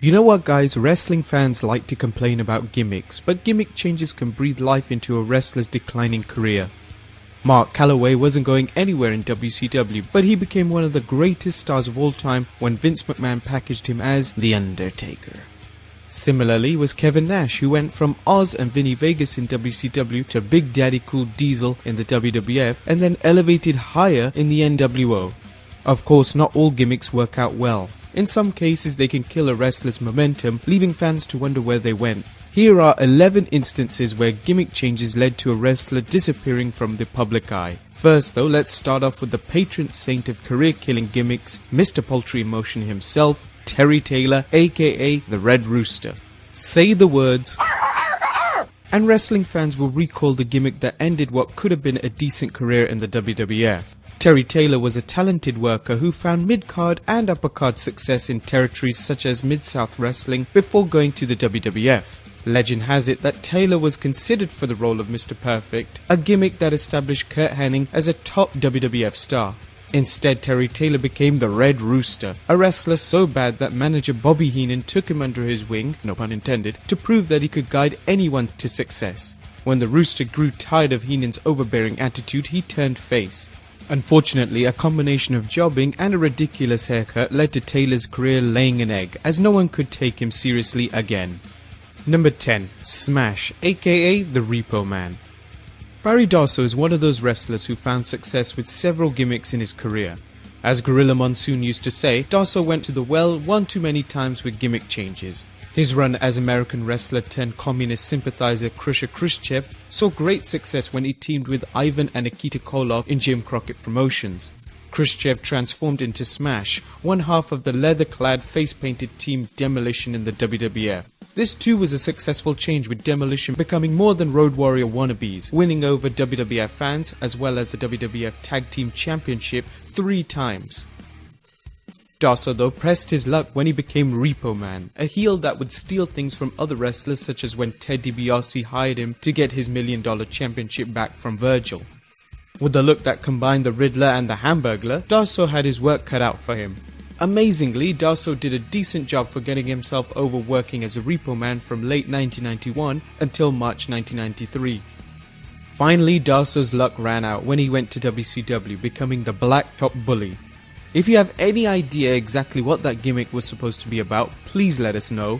You know what guys, wrestling fans like to complain about gimmicks, but gimmick changes can breathe life into a wrestler's declining career. Mark Calloway wasn't going anywhere in WCW, but he became one of the greatest stars of all time when Vince McMahon packaged him as The Undertaker. Similarly was Kevin Nash, who went from Oz and Vinny Vegas in WCW to Big Daddy Cool Diesel in the WWF and then elevated higher in the NWO. Of course, not all gimmicks work out well. In some cases they can kill a wrestler's momentum, leaving fans to wonder where they went. Here are 11 instances where gimmick changes led to a wrestler disappearing from the public eye. First though, let's start off with the patron saint of career-killing gimmicks, Mr. Poultry Emotion himself, Terry Taylor, aka the Red Rooster. Say the words and wrestling fans will recall the gimmick that ended what could have been a decent career in the WWF. Terry Taylor was a talented worker who found mid-card and upper-card success in territories such as Mid-South Wrestling before going to the WWF. Legend has it that Taylor was considered for the role of Mr. Perfect, a gimmick that established Kurt Hennig as a top WWF star. Instead, Terry Taylor became the Red Rooster, a wrestler so bad that manager Bobby Heenan took him under his wing, no pun intended, to prove that he could guide anyone to success. When the Rooster grew tired of Heenan's overbearing attitude, he turned face. Unfortunately, a combination of jobbing and a ridiculous haircut led to Taylor's career laying an egg, as no one could take him seriously again. Number 10. Smash, aka the Repo Man. Barry Darsow is one of those wrestlers who found success with several gimmicks in his career. As Gorilla Monsoon used to say, Darsow went to the well one too many times with gimmick changes. His run as American wrestler turned communist sympathizer Khrushchev Khrushchev saw great success when he teamed with Ivan and Nikita Koloff in Jim Crockett Promotions. Khrushchev transformed into Smash, one half of the leather-clad face-painted team Demolition in the WWF. This too was a successful change, with Demolition becoming more than Road Warrior wannabes, winning over WWF fans as well as the WWF Tag Team Championship 3 times. Darsow though pressed his luck when he became Repo Man, a heel that would steal things from other wrestlers, such as when Ted DiBiase hired him to get his $1 Million championship back from Virgil. With a look that combined the Riddler and the Hamburglar, Darsow had his work cut out for him. Amazingly, Darsow did a decent job for getting himself over working as a Repo Man from late 1991 until March 1993. Finally, Darsow's luck ran out when he went to WCW, becoming the Blacktop Bully. If you have any idea exactly what that gimmick was supposed to be about, please let us know.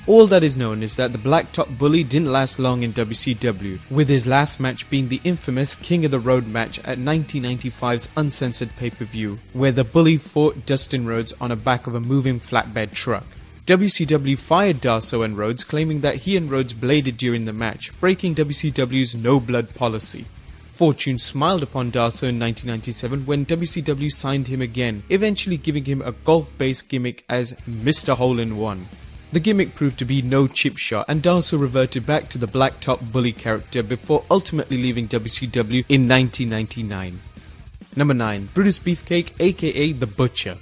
All that is known is that the Blacktop Bully didn't last long in WCW, with his last match being the infamous King of the Road match at 1995's uncensored pay-per-view, where the Bully fought Dustin Rhodes on the back of a moving flatbed truck. WCW fired Darsow and Rhodes, claiming that he and Rhodes bladed during the match, breaking WCW's no-blood policy. Fortune smiled upon Darsow in 1997 when WCW signed him again, eventually giving him a golf-based gimmick as Mr. Hole-in-One. The gimmick proved to be no chip shot, and Darsow reverted back to the Blacktop Bully character before ultimately leaving WCW in 1999. Number 9. Brutus Beefcake, aka The Butcher.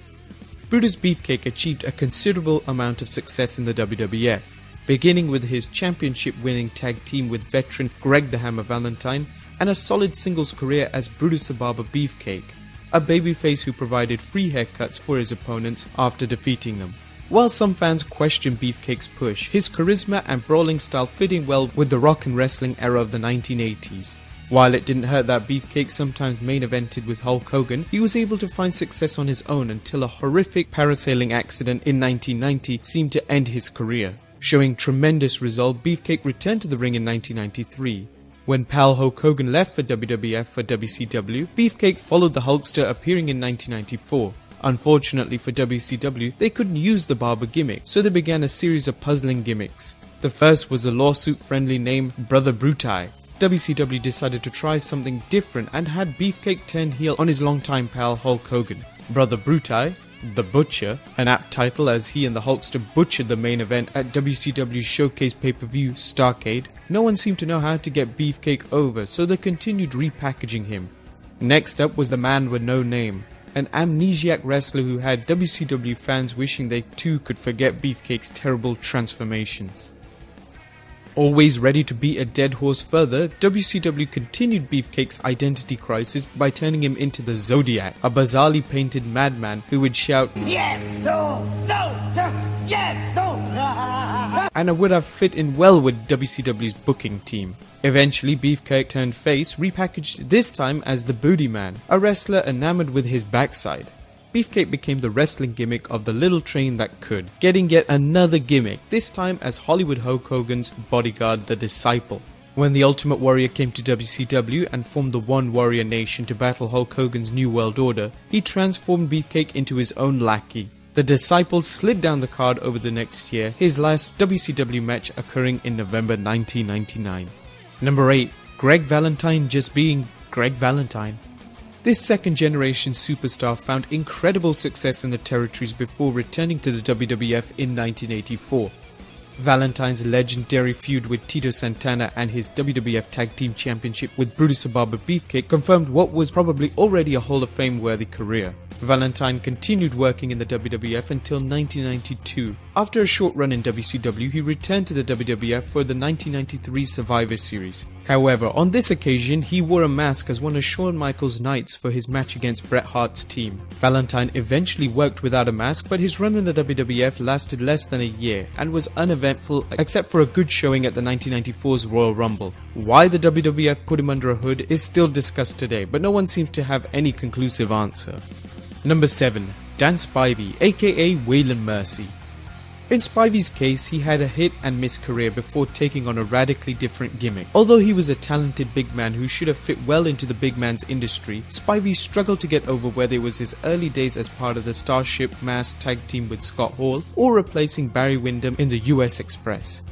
Brutus Beefcake achieved a considerable amount of success in the WWF, beginning with his championship-winning tag team with veteran Greg the Hammer Valentine, and a solid singles career as Brutus the Barber Beefcake, a babyface who provided free haircuts for his opponents after defeating them. While some fans question Beefcake's push, his charisma and brawling style fit in well with the rock and wrestling era of the 1980s. While it didn't hurt that Beefcake sometimes main evented with Hulk Hogan, he was able to find success on his own until a horrific parasailing accident in 1990 seemed to end his career. Showing tremendous resolve, Beefcake returned to the ring in 1993. When pal Hulk Hogan left for WWF for WCW, Beefcake followed the Hulkster, appearing in 1994. Unfortunately for WCW, they couldn't use the barber gimmick, so they began a series of puzzling gimmicks. The first was a lawsuit-friendly name, Brother Brutai. WCW decided to try something different and had Beefcake turn heel on his longtime pal Hulk Hogan. Brother Brutai, The Butcher, an apt title as he and the Hulkster butchered the main event at WCW's showcase pay-per-view Starrcade. No one seemed to know how to get Beefcake over, so they continued repackaging him. Next up was the Man with No Name, an amnesiac wrestler who had WCW fans wishing they too could forget Beefcake's terrible transformations. Always ready to beat a dead horse further, WCW continued Beefcake's identity crisis by turning him into the Zodiac, a bizarrely painted madman who would shout, "Yes, no, no, yes, no, and would have fit in well with WCW's booking team. Eventually, Beefcake turned face, repackaged this time as the Booty Man, a wrestler enamored with his backside. Beefcake became the wrestling gimmick of the little train that could, getting yet another gimmick, this time as Hollywood Hulk Hogan's bodyguard, the Disciple. When the Ultimate Warrior came to WCW and formed the One Warrior Nation to battle Hulk Hogan's New World Order, he transformed Beefcake into his own lackey. The Disciple slid down the card over the next year, his last WCW match occurring in November 1999. Number 8. Greg Valentine just being Greg Valentine. This second generation superstar found incredible success in the territories before returning to the WWF in 1984. Valentine's legendary feud with Tito Santana and his WWF Tag Team Championship with Brutus Beefcake confirmed what was probably already a Hall of Fame worthy career. Valentine continued working in the WWF until 1992. After a short run in WCW, he returned to the WWF for the 1993 Survivor Series. However, on this occasion, he wore a mask as one of Shawn Michaels' Knights for his match against Bret Hart's team. Valentine eventually worked without a mask, but his run in the WWF lasted less than a year and was uneventful except for a good showing at the 1994's Royal Rumble. Why the WWF put him under a hood is still discussed today, but no one seems to have any conclusive answer. Number 7. Dan Spivey, aka Waylon Mercy. In Spivey's case, he had a hit and miss career before taking on a radically different gimmick. Although he was a talented big man who should have fit well into the big man's industry, Spivey struggled to get over whether it was his early days as part of the Starship Mask tag team with Scott Hall or replacing Barry Windham in the US Express.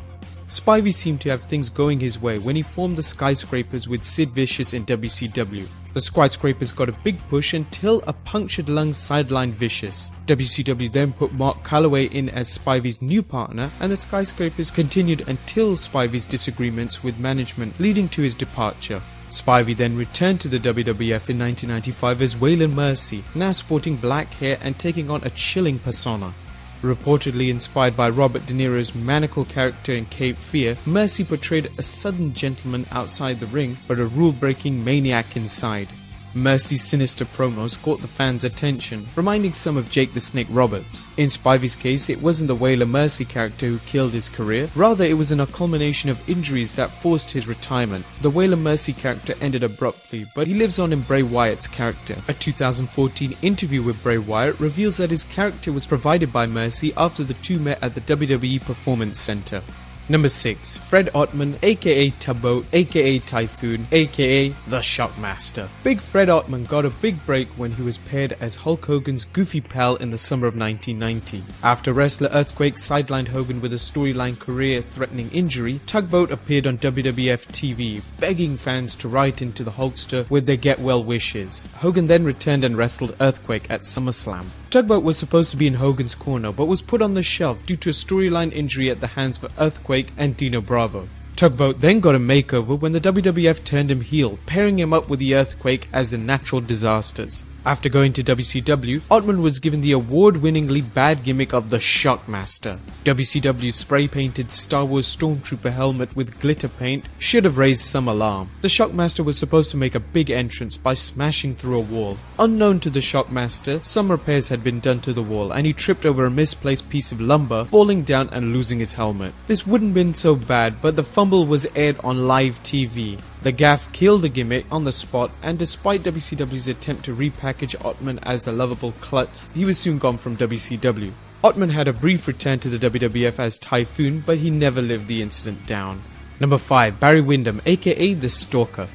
Spivey seemed to have things going his way when he formed the Skyscrapers with Sid Vicious in WCW. The Skyscrapers got a big push until a punctured lung sidelined Vicious. WCW then put Mark Calaway in as Spivey's new partner, and the Skyscrapers continued until Spivey's disagreements with management leading to his departure. Spivey then returned to the WWF in 1995 as Waylon Mercy, now sporting black hair and taking on a chilling persona. Reportedly inspired by Robert De Niro's maniacal character in Cape Fear, Mercy portrayed a sudden gentleman outside the ring, but a rule-breaking maniac inside. Mercy's sinister promos caught the fans' attention, reminding some of Jake the Snake Roberts. In Spivey's case, it wasn't the Waylon Mercy character who killed his career, rather it was a culmination of injuries that forced his retirement. The Waylon Mercy character ended abruptly, but he lives on in Bray Wyatt's character. A 2014 interview with Bray Wyatt reveals that his character was provided by Mercy after the two met at the WWE Performance Center. Number 6. Fred Ottman, aka Tugboat, aka Typhoon, aka the Shockmaster. Big Fred Ottman got a big break when he was paired as Hulk Hogan's goofy pal in the summer of 1990. After wrestler Earthquake sidelined Hogan with a storyline career-threatening injury, Tugboat appeared on WWF TV, begging fans to write into the Hulkster with their get-well wishes. Hogan then returned and wrestled Earthquake at SummerSlam. Tugboat was supposed to be in Hogan's corner, but was put on the shelf due to a storyline injury at the hands of Earthquake and Dino Bravo. Tugboat then got a makeover when the WWF turned him heel, pairing him up with the Earthquake as the Natural Disasters. After going to WCW, Ottman was given the award-winningly bad gimmick of the Shockmaster. WCW's spray-painted Star Wars Stormtrooper helmet with glitter paint should have raised some alarm. The Shockmaster was supposed to make a big entrance by smashing through a wall. Unknown to the Shockmaster, some repairs had been done to the wall and he tripped over a misplaced piece of lumber, falling down and losing his helmet. This wouldn't have been so bad, but the fumble was aired on live TV. The gaffe killed the gimmick on the spot, and despite WCW's attempt to repackage Ottman as the lovable klutz, he was soon gone from WCW. Ottman had a brief return to the WWF as Typhoon, but he never lived the incident down. Number 5. Barry Windham, aka the Stalker.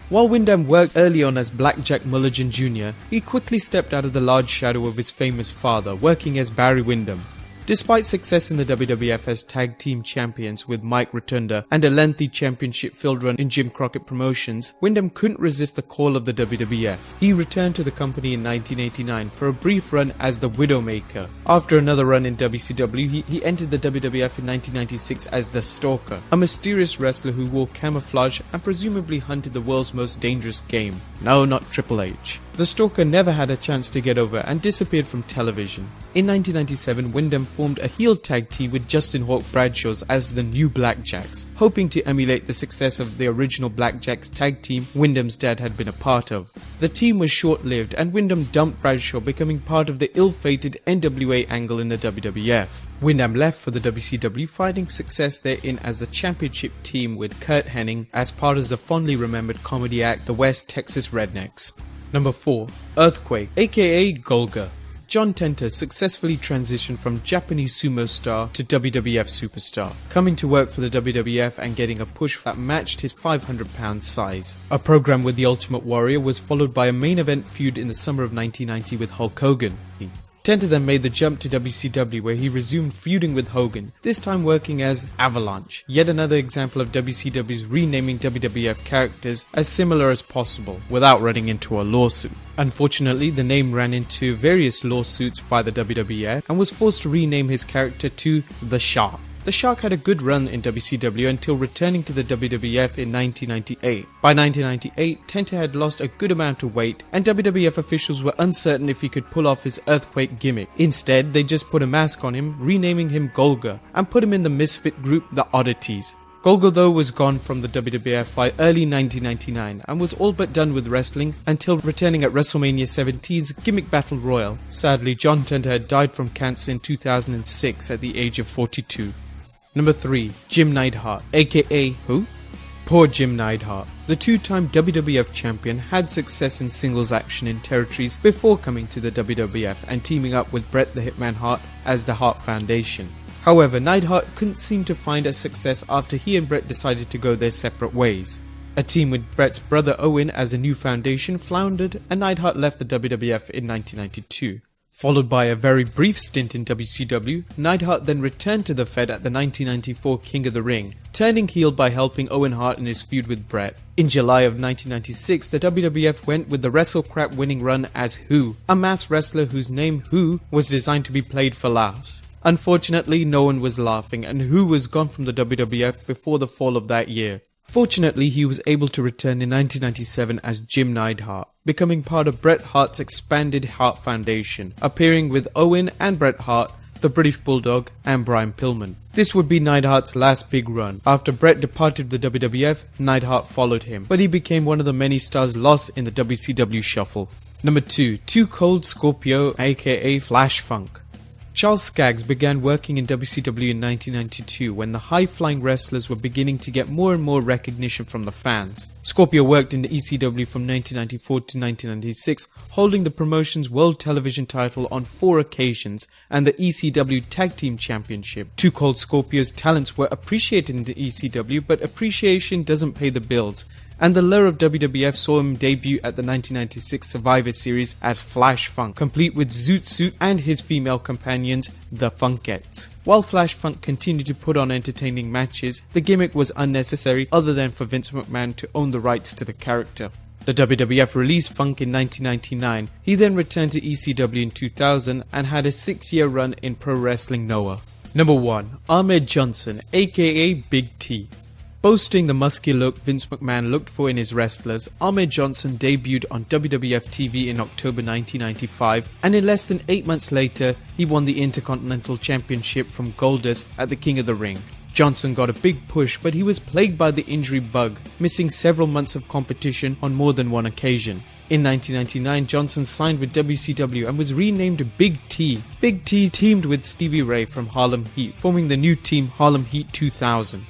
While Windham worked early on as Blackjack Mulligan Jr., he quickly stepped out of the large shadow of his famous father, working as Barry Windham. Despite success in the WWF as tag team champions with Mike Rotunda and a lengthy championship-filled run in Jim Crockett Promotions, Windham couldn't resist the call of the WWF. He returned to the company in 1989 for a brief run as the Widowmaker. After another run in WCW, he entered the WWF in 1996 as the Stalker, a mysterious wrestler who wore camouflage and presumably hunted the world's most dangerous game. No, not Triple H. The Stalker never had a chance to get over and disappeared from television. In 1997, WINDHAM formed a heel tag team with Justin Hawk Bradshaws as the New Blackjacks, hoping to emulate the success of the original Blackjacks tag team WINDHAM's dad had been a part of. The team was short-lived and WINDHAM dumped Bradshaw, becoming part of the ill-fated NWA angle in the WWF. WINDHAM left for the WCW, finding success therein as a championship team with Curt Hennig as part of the fondly remembered comedy act The West Texas Rednecks. Number 4. Earthquake, aka GOLGA. John Tenta successfully transitioned from Japanese sumo star to WWF superstar, coming to work for the WWF and getting a push that matched his 500-pound size. A program with the Ultimate Warrior was followed by a main event feud in the summer of 1990 with Hulk Hogan. Tenta then made the jump to WCW, where he resumed feuding with Hogan, this time working as Avalanche, yet another example of WCW's renaming WWF characters as similar as possible, without running into a lawsuit. Unfortunately, the name ran into various lawsuits by the WWF and was forced to rename his character to The Shark. The Shark had a good run in WCW until returning to the WWF in 1998. By 1998, Tenta had lost a good amount of weight and WWF officials were uncertain if he could pull off his earthquake gimmick. Instead, they just put a mask on him, renaming him GOLGA, and put him in the misfit group The Oddities. GOLGA though was gone from the WWF by early 1999 and was all but done with wrestling until returning at WrestleMania 17's Gimmick Battle Royal. Sadly, John Tenta had died from cancer in 2006 at the age of 42. Number 3. Jim Neidhart, aka who? Poor Jim Neidhart. The two-time WWF champion had success in singles action in territories before coming to the WWF and teaming up with Bret the Hitman Hart as the Hart Foundation. However, Neidhart couldn't seem to find a success after he and Bret decided to go their separate ways. A team with Bret's brother Owen as a new foundation floundered and Neidhart left the WWF in 1992. Followed by a very brief stint in WCW, Neidhart then returned to the Fed at the 1994 King of the Ring, turning heel by helping Owen Hart in his feud with Bret. In July of 1996, the WWF went with the WrestleCrap winning run as Who, a masked wrestler whose name Who was designed to be played for laughs. Unfortunately, no one was laughing and Who was gone from the WWF before the fall of that year. Fortunately, he was able to return in 1997 as Jim Neidhart, becoming part of Bret Hart's expanded Hart Foundation, appearing with Owen and Bret Hart, the British Bulldog and Brian Pillman. This would be Neidhart's last big run. After Bret departed the WWF, Neidhart followed him, but he became one of the many stars lost in the WCW shuffle. Number 2. Too Cold Scorpio, aka Flash Funk. Charles Skaggs began working in WCW in 1992 when the high-flying wrestlers were beginning to get more and more recognition from the fans. Scorpio worked in the ECW from 1994 to 1996, holding the promotion's World Television title on 4 occasions and the ECW Tag Team Championship. Too Cold Scorpio's talents were appreciated in the ECW, but appreciation doesn't pay the bills, and the lure of WWF saw him debut at the 1996 Survivor Series as Flash Funk, complete with Zoot Suit and his female companions, the Funkettes. While Flash Funk continued to put on entertaining matches, the gimmick was unnecessary other than for Vince McMahon to own the rights to the character. The WWF released Funk in 1999. He then returned to ECW in 2000 and had a 6-year run in Pro Wrestling Noah. Number 1. Ahmed Johnson, aka Big T. Boasting the muscular look Vince McMahon looked for in his wrestlers, Ahmed Johnson debuted on WWF TV in October 1995, and in less than 8 months later, he won the Intercontinental Championship from Goldust at the King of the Ring. Johnson got a big push, but he was plagued by the injury bug, missing several months of competition on more than one occasion. In 1999, Johnson signed with WCW and was renamed Big T. Big T teamed with Stevie Ray from Harlem Heat, forming the new team Harlem Heat 2000.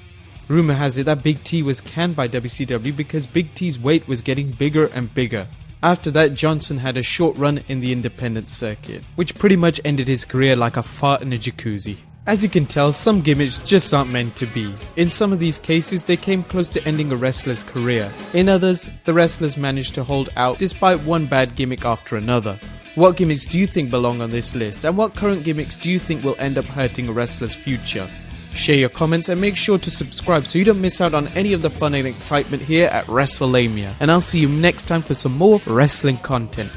Rumor has it that Big T was canned by WCW because Big T's weight was getting bigger and bigger. After that, Johnson had a short run in the independent circuit, which pretty much ended his career like a fart in a jacuzzi. As you can tell, some gimmicks just aren't meant to be. In some of these cases, they came close to ending a wrestler's career. In others, the wrestlers managed to hold out despite one bad gimmick after another. What gimmicks do you think belong on this list, and what current gimmicks do you think will end up hurting a wrestler's future? Share your comments and make sure to subscribe so you don't miss out on any of the fun and excitement here at WrestleLamia. And I'll see you next time for some more wrestling content.